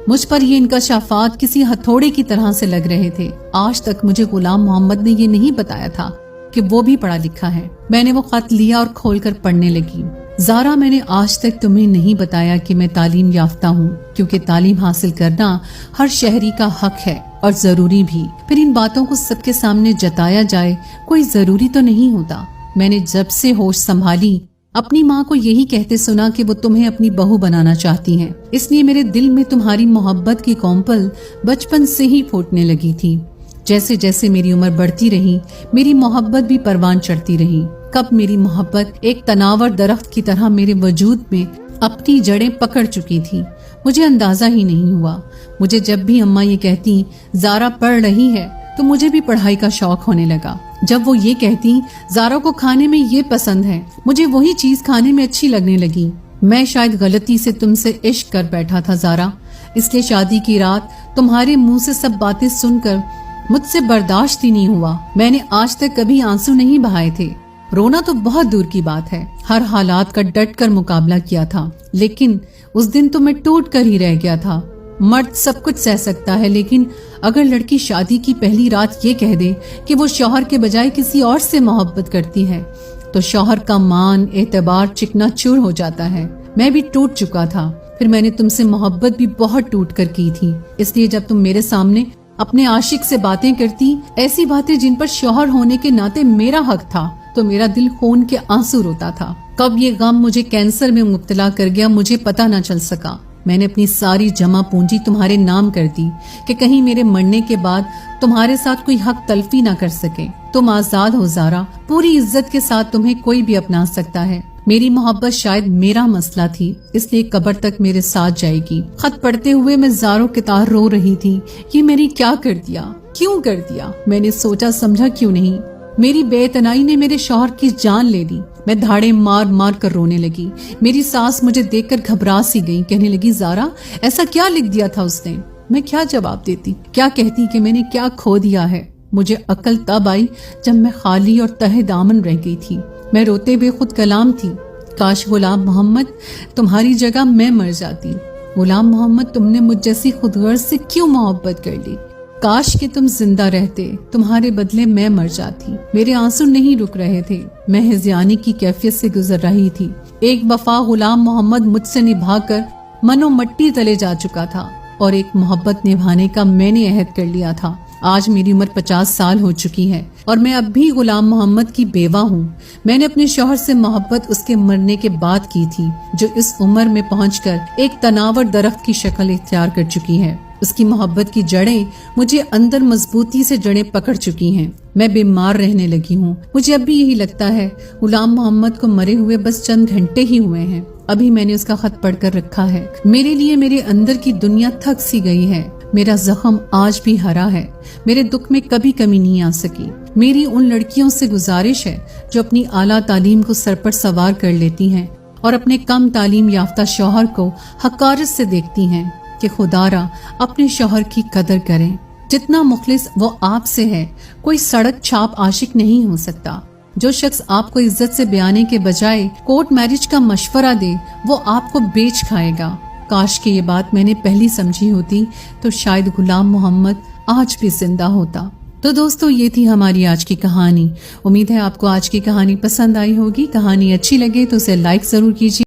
मुझ पर ये इंकशाफात किसी हथौड़े की तरह से लग रहे थे। आज तक मुझे गुलाम मोहम्मद ने ये नहीं बताया था कि वो भी पढ़ा लिखा है। मैंने वो खत लिया और खोलकर पढ़ने लगी। ज़ारा, मैंने आज तक तुम्हें नहीं बताया कि मैं तालीम याफ्ता हूँ, क्योंकि तालीम हासिल करना हर शहरी का हक है और जरूरी भी। फिर इन बातों को सबके सामने जताया जाए कोई जरूरी तो नहीं होता। मैंने जब से होश संभाली अपनी माँ को यही कहते सुना कि वो तुम्हें अपनी बहू बनाना चाहती हैं, इसलिए मेरे दिल में तुम्हारी मोहब्बत की कौंपल बचपन से ही फूटने लगी थी। जैसे जैसे मेरी उम्र बढ़ती रही, मेरी मोहब्बत भी परवान चढ़ती रही। कब मेरी मोहब्बत एक तनावर दरख्त की तरह मेरे वजूद में अपनी जड़ें पकड़ चुकी थी, मुझे अंदाजा ही नहीं हुआ। मुझे जब भी अम्मा ये कहती ज़ारा पढ़ रही है, तो मुझे भी पढ़ाई का शौक होने लगा। जब वो ये कहती ज़ारा को खाने में ये पसंद है, मुझे वही चीज खाने में अच्छी लगने लगी। मैं शायद गलती से तुमसे इश्क कर बैठा था ज़ारा, इसलिए शादी की रात तुम्हारे मुंह से सब बातें सुनकर मुझसे बर्दाश्त ही नहीं हुआ। मैंने आज तक कभी आंसू नहीं बहाए थे, रोना तो बहुत दूर की बात है। हर हालात का डट कर मुकाबला किया था, लेकिन उस दिन तो मैं टूट कर ही रह गया था। मर्द सब कुछ सह सकता है, लेकिन अगर लड़की शादी की पहली रात ये कह दे कि वो शौहर के बजाय किसी और से मोहब्बत करती है, तो शौहर का मान एतबार चिकनाचूर हो जाता है। मैं भी टूट चुका था। फिर मैंने तुमसे मोहब्बत भी बहुत टूट कर की थी, इसलिए जब तुम मेरे सामने अपने आशिक से बातें करती, ऐसी बातें जिन पर शौहर होने के नाते मेरा हक था, तो मेरा दिल खून के आंसू रोता था। कब ये गम मुझे कैंसर में मुब्तला कर गया, मुझे पता न चल सका। मैंने अपनी सारी जमा पूंजी तुम्हारे नाम कर दी कि कहीं मेरे मरने के बाद तुम्हारे साथ कोई हक तलफी ना कर सके। तुम आजाद हो ज़ारा, पूरी इज्जत के साथ तुम्हें कोई भी अपना सकता है। मेरी मोहब्बत शायद मेरा मसला थी, इसलिए कब्र तक मेरे साथ जाएगी। खत पढ़ते हुए मैं ज़ारों के तार रो रही थी। ये मैंने क्या कर दिया, क्यों कर दिया? मैंने सोचा समझा क्यों नहीं? मेरी बेतनाई ने मेरे शौहर की जान ले ली। मैं धाड़े मार मार कर रोने लगी। मेरी सास मुझे देखकर घबरा सी गई, कहने लगी ज़ारा ऐसा क्या लिख दिया था उसने? मैं क्या जवाब देती, क्या कहती कि मैंने क्या खो दिया है? मुझे अकल तब आई जब मैं खाली और तहे दामन रह गई थी। मैं रोते हुए खुद कलाम थी, काश गुलाम मोहम्मद तुम्हारी जगह मैं मर जाती। गुलाम मोहम्मद, तुमने मुझ जैसी खुदगर्ज से क्यों मोहब्बत कर ली? काश कि तुम जिंदा रहते, तुम्हारे बदले मैं मर जाती। मेरे आंसू नहीं रुक रहे थे, मैं हिज़यानी की कैफियत से गुजर रही थी। एक वफा गुलाम मोहम्मद मुझसे निभाकर मनो मट्टी तले जा चुका था, और एक मोहब्बत निभाने का मैंने अहद कर लिया था। आज मेरी उम्र 50 साल हो चुकी है और मैं अब भी गुलाम मोहम्मद की बेवा हूँ। मैंने अपने शौहर से मोहब्बत उसके मरने के बाद की थी, जो इस उम्र में पहुंचकर एक तनावर दरख्त की शक्ल इख्तियार कर चुकी है। उसकी मोहब्बत की जड़ें मुझे अंदर मजबूती से जड़ें पकड़ चुकी हैं। मैं बीमार रहने लगी हूँ। मुझे अब भी यही लगता है गुलाम मोहम्मद को मरे हुए बस चंद घंटे ही हुए हैं। अभी मैंने उसका खत पढ़कर रखा है। मेरे लिए मेरे अंदर की दुनिया थक सी गई है। मेरा जख्म आज भी हरा है। मेरे दुख में कभी कमी नहीं आ सकी। मेरी उन लड़कियों से गुजारिश है जो अपनी आला तालीम को सर पर सवार कर लेती हैं और अपने कम तालीम याफ्ता शौहर को हकारत से देखती हैं कि खुदारा अपने शौहर की कदर करें। जितना मुखलिस वो आपसे है, कोई सड़क छाप आशिक नहीं हो सकता। जो शख्स आपको इज्जत से बयाने के बजाय कोर्ट मैरिज का मशवरा दे, वो आपको बेच खाएगा। काश कि ये बात मैंने पहली समझी होती, तो शायद गुलाम मोहम्मद आज भी जिंदा होता। तो दोस्तों, ये थी हमारी आज की कहानी। उम्मीद है आपको आज की कहानी पसंद आई होगी। कहानी अच्छी लगे तो उसे लाइक जरूर कीजिए।